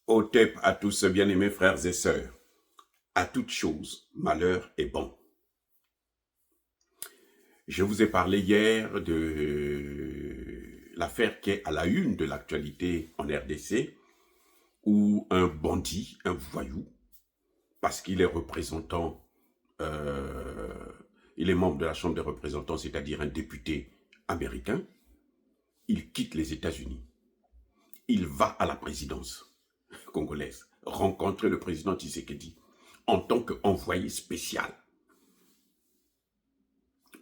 Otep à tous, bien-aimés frères et sœurs. À toute chose, malheur est bon. Je vous ai parlé hier de l'affaire qui est à la une de l'actualité en RDC, où un bandit, un voyou, parce qu'il est représentant, il est membre de la Chambre des représentants, c'est-à-dire un député américain, il quitte les États-Unis. Il va à la présidence congolaise, rencontrer le président Tshisekedi en tant qu'envoyé spécial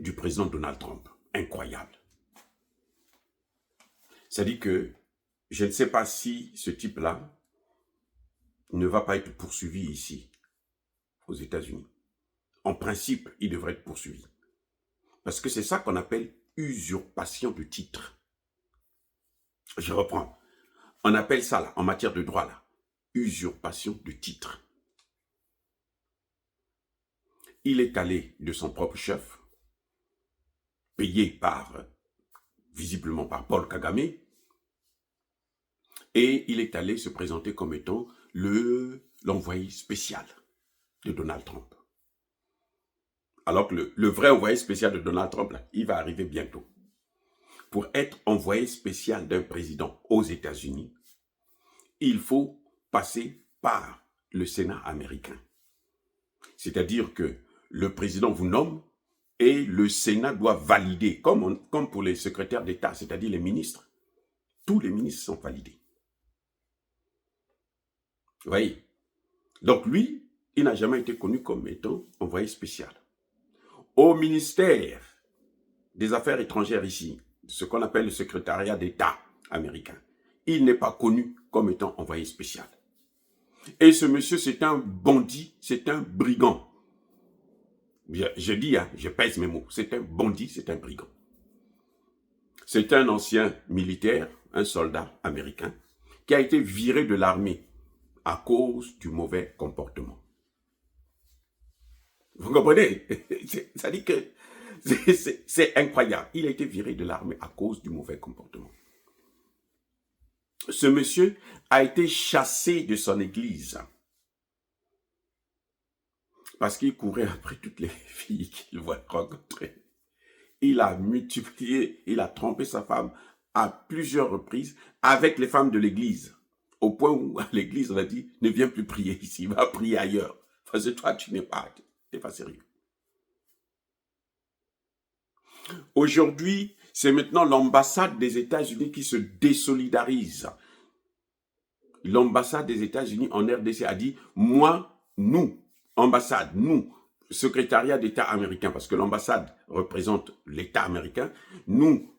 du président Donald Trump. Incroyable. C'est-à-dire que je ne sais pas si ce type-là ne va pas être poursuivi ici, aux États-Unis. En principe, il devrait être poursuivi. Parce que c'est ça qu'on appelle usurpation de titre. Je reprends. On appelle ça, là, en matière de droit, là, usurpation de titre. Il est allé de son propre chef, payé visiblement par Paul Kagame, et il est allé se présenter comme étant l'envoyé spécial de Donald Trump. Alors que le vrai envoyé spécial de Donald Trump, là, il va arriver bientôt. Pour être envoyé spécial d'un président aux États-Unis, il faut passer par le Sénat américain. C'est-à-dire que le président vous nomme et le Sénat doit valider, comme pour les secrétaires d'État, c'est-à-dire les ministres. Tous les ministres sont validés. Vous voyez? Donc lui, il n'a jamais été connu comme étant envoyé spécial. Au ministère des Affaires étrangères ici, ce qu'on appelle le secrétariat d'État américain, il n'est pas connu comme étant envoyé spécial. Et ce monsieur, c'est un bandit, c'est un brigand. Je dis, hein, je pèse mes mots, c'est un bandit, c'est un brigand. C'est un ancien militaire, un soldat américain, qui a été viré de l'armée à cause du mauvais comportement. Vous comprenez? Ça dit que c'est incroyable. Il a été viré de l'armée à cause du mauvais comportement. Ce monsieur a été chassé de son église parce qu'il courait après toutes les filles qu'il voit rencontrer. Il a multiplié, il a trompé sa femme à plusieurs reprises avec les femmes de l'église. Au point où l'église a dit, ne viens plus prier ici, va prier ailleurs. Parce que toi, tu n'es pas sérieux. Aujourd'hui, c'est maintenant l'ambassade des États-Unis qui se désolidarise. L'ambassade des États-Unis en RDC a dit, moi, nous, ambassade, nous, secrétariat d'État américain, parce que l'ambassade représente l'État américain, nous,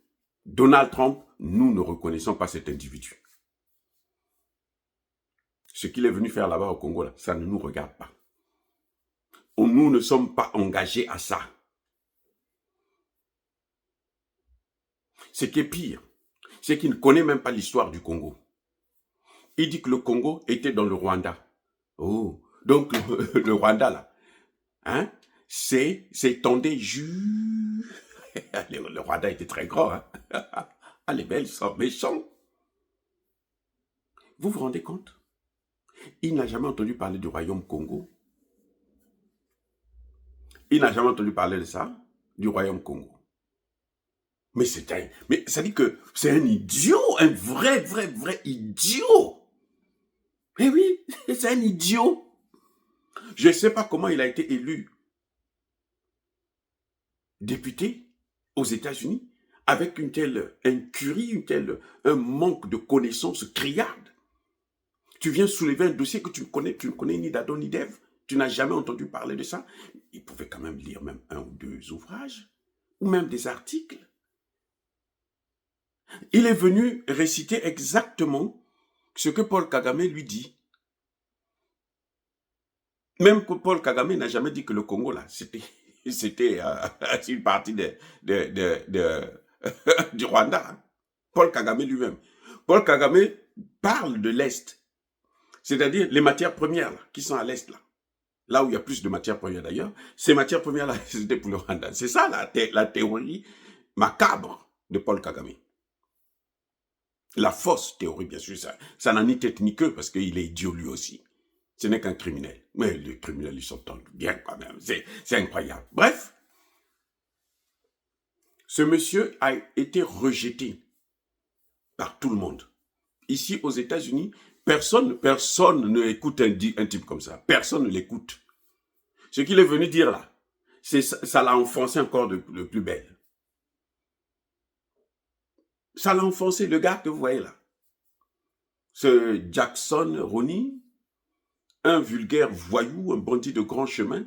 Donald Trump, nous ne reconnaissons pas cet individu. Ce qu'il est venu faire là-bas au Congo, là, ça ne nous regarde pas. Nous ne sommes pas engagés à ça. Ce qui est pire, c'est qu'il ne connaît même pas l'histoire du Congo. Il dit que le Congo était dans le Rwanda. Oh, donc le Rwanda, là, hein, s'étendait le Rwanda était très grand, hein. Ah, les Belges sont méchants. Vous vous rendez compte? Il n'a jamais entendu parler du royaume Congo. Il n'a jamais entendu parler de ça, du royaume Congo. Mais ça dit que c'est un idiot, un vrai idiot. Eh oui, c'est un idiot. Je ne sais pas comment il a été élu député aux États-Unis avec une telle incurie, un manque de connaissances criarde. Tu viens soulever un dossier que tu ne connais ni d'Adam ni d'Ève. Tu n'as jamais entendu parler de ça. Il pouvait quand même lire même un ou deux ouvrages ou même des articles. Il est venu réciter exactement ce que Paul Kagame lui dit. Même que Paul Kagame n'a jamais dit que le Congo, là, c'était une partie du Rwanda. Paul Kagame lui-même. Paul Kagame parle de l'Est. C'est-à-dire les matières premières là, qui sont à l'Est, là où il y a plus de matières premières d'ailleurs, ces matières premières-là, c'était pour le Rwanda. C'est ça la théorie macabre de Paul Kagame. La fausse théorie, bien sûr, ça n'a ni tête ni queue parce qu'il est idiot lui aussi. Ce n'est qu'un criminel. Mais les criminels, ils s'entendent bien quand même. C'est incroyable. Bref, ce monsieur a été rejeté par tout le monde. Ici, aux États-Unis, personne ne écoute un type comme ça. Personne ne l'écoute. Ce qu'il est venu dire là, ça l'a enfoncé encore de plus belle. Ça l'a enfoncé, le gars que vous voyez là. Ce Jackson Roney, un vulgaire voyou, un bandit de grand chemin,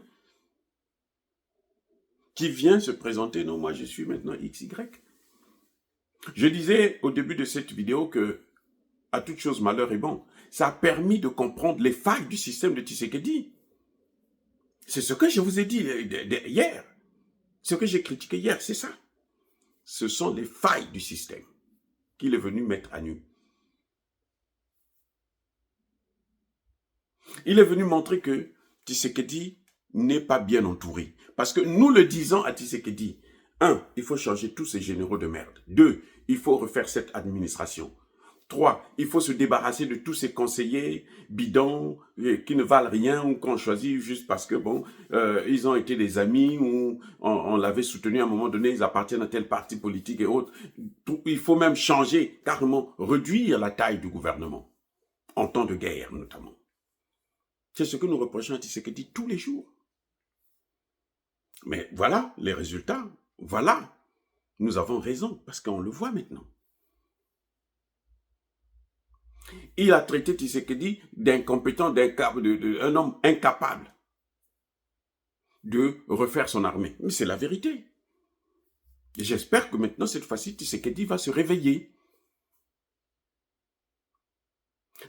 qui vient se présenter, non, moi je suis maintenant XY. Je disais au début de cette vidéo que, à toute chose malheur est bon, ça a permis de comprendre les failles du système de Tshisekedi. C'est ce que je vous ai dit hier. Ce que j'ai critiqué hier, c'est ça. Ce sont les failles du système qu'il est venu mettre à nu. Il est venu montrer que Tshisekedi n'est pas bien entouré. Parce que nous le disons à Tshisekedi, 1, il faut changer tous ces généraux de merde. 2, il faut refaire cette administration. 3, il faut se débarrasser de tous ces conseillers bidons qui ne valent rien ou qu'on choisit juste parce que, bon, ils ont été des amis ou on l'avait soutenu à un moment donné, ils appartiennent à tel parti politique et autres. Il faut même changer, carrément, réduire la taille du gouvernement, en temps de guerre notamment. C'est ce que nous reprochons à Tshisekedi tous les jours. Mais voilà les résultats, voilà. Nous avons raison, parce qu'on le voit maintenant. Il a traité Tshisekedi d'incompétent, un homme incapable de refaire son armée. Mais c'est la vérité. J'espère que maintenant, cette fois-ci, Tshisekedi va se réveiller.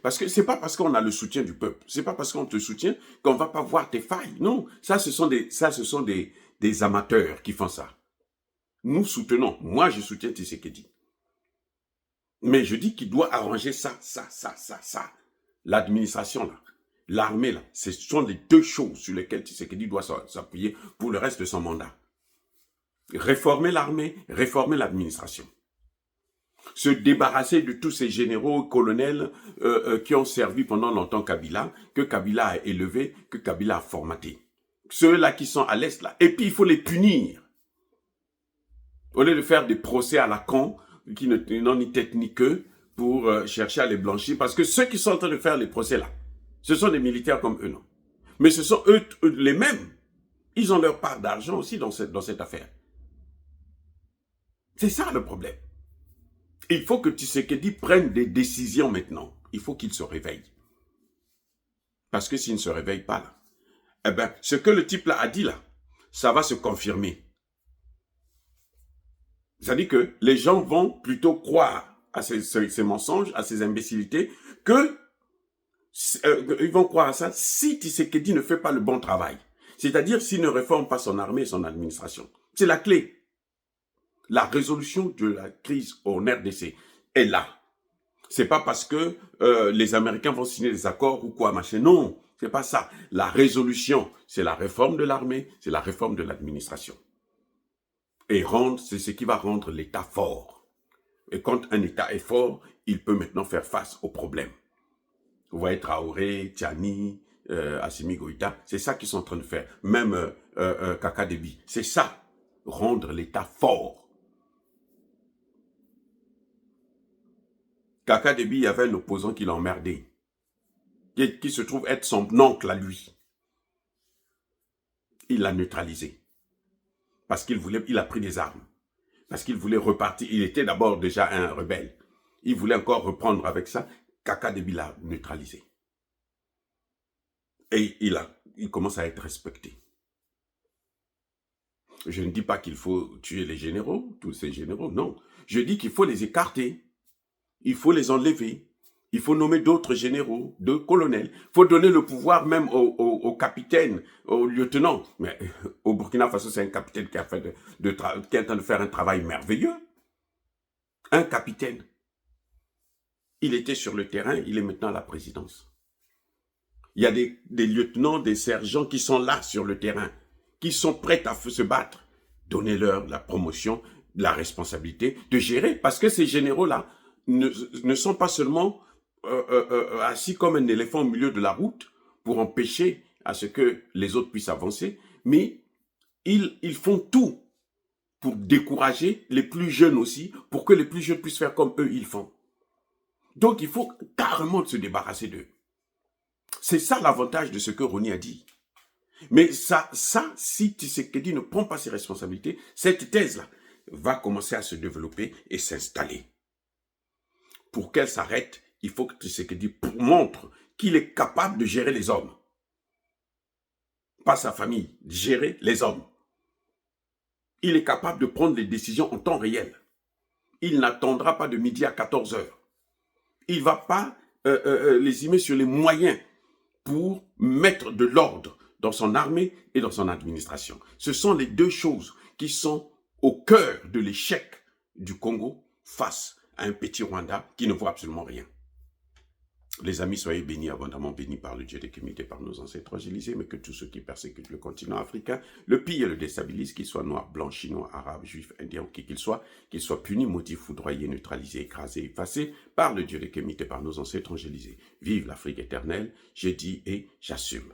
Parce que c'est pas parce qu'on a le soutien du peuple, c'est pas parce qu'on te soutient qu'on va pas voir tes failles. Non, ça ce sont des amateurs qui font ça. Nous soutenons, moi je soutiens Tshisekedi. Mais je dis qu'il doit arranger ça. L'administration là, l'armée là, ce sont les deux choses sur lesquelles Tshisekedi doit s'appuyer pour le reste de son mandat. Réformer l'armée, réformer l'administration. Se débarrasser de tous ces généraux, colonels qui ont servi pendant longtemps Kabila, que Kabila a élevé, que Kabila a formaté. Ceux-là qui sont à l'Est là. Et puis il faut les punir. Au lieu de faire des procès à la con, qui n'ont ni tête ni queue, pour chercher à les blanchir. Parce que ceux qui sont en train de faire les procès là, ce sont des militaires comme eux, non? Mais ce sont eux les mêmes. Ils ont leur part d'argent aussi dans cette affaire. C'est ça le problème. Il faut que Tshisekedi prenne des décisions maintenant. Il faut qu'il se réveille. Parce que s'il ne se réveille pas là, eh ben, ce que le type là a dit là, ça va se confirmer. C'est-à-dire que les gens vont plutôt croire à ces mensonges, à ces imbécilités, ils vont croire à ça si Tshisekedi ne fait pas le bon travail. C'est-à-dire s'il ne réforme pas son armée et son administration. C'est la clé. La résolution de la crise au RDC est là. C'est pas parce que les Américains vont signer des accords ou quoi, machin. Non, c'est pas ça. La résolution, c'est la réforme de l'armée, c'est la réforme de l'administration. Et c'est ce qui va rendre l'État fort. Et quand un État est fort, il peut maintenant faire face aux problèmes. Vous voyez Traoré, Tiani, Assimi Goïta, c'est ça qu'ils sont en train de faire. Même Kaka Déby, c'est ça, rendre l'État fort. Kaka Déby, il y avait un opposant qui l'a emmerdé, qui se trouve être son oncle à lui. Il l'a neutralisé. Parce il a pris des armes. Parce qu'il voulait repartir. Il était d'abord déjà un rebelle. Il voulait encore reprendre avec ça. Kaka Déby l'a neutralisé. Et il commence à être respecté. Je ne dis pas qu'il faut tuer les généraux, tous ces généraux, non. Je dis qu'il faut les écarter. Il faut les enlever. Il faut nommer d'autres généraux, de colonels. Il faut donner le pouvoir même aux capitaines, aux lieutenants. Mais au Burkina Faso, c'est un capitaine qui est en train de faire un travail merveilleux. Un capitaine. Il était sur le terrain, il est maintenant à la présidence. Il y a des lieutenants, des sergents qui sont là sur le terrain, qui sont prêts à se battre. Donnez-leur la promotion, la responsabilité de gérer. Parce que ces généraux-là, ne sont pas seulement assis comme un éléphant au milieu de la route pour empêcher à ce que les autres puissent avancer, mais ils font tout pour décourager les plus jeunes aussi, pour que les plus jeunes puissent faire comme eux, ils font. Donc, il faut carrément se débarrasser d'eux. C'est ça l'avantage de ce que Roni a dit. Mais ça, si Tshisekedi ne prend pas ses responsabilités, cette thèse-là va commencer à se développer et s'installer. Pour qu'elle s'arrête, il faut que Tshisekedi montre qu'il est capable de gérer les hommes. Pas sa famille, gérer les hommes. Il est capable de prendre les décisions en temps réel. Il n'attendra pas de midi à 14 heures. Il ne va pas lésimer sur les moyens pour mettre de l'ordre dans son armée et dans son administration. Ce sont les deux choses qui sont au cœur de l'échec du Congo face à un petit Rwanda qui ne voit absolument rien. Les amis, soyez bénis, abondamment bénis par le Dieu des Kémites, par nos ancêtres fragilisés, mais que tous ceux qui persécutent le continent africain, le pillent et le déstabilisent, qu'ils soient noirs, blancs, chinois, arabes, juifs, indiens, qui qu'ils soient punis, maudits, foudroyés, neutralisés, écrasés, effacés par le Dieu des Kémites et par nos ancêtres fragilisés. Vive l'Afrique éternelle, j'ai dit et j'assume.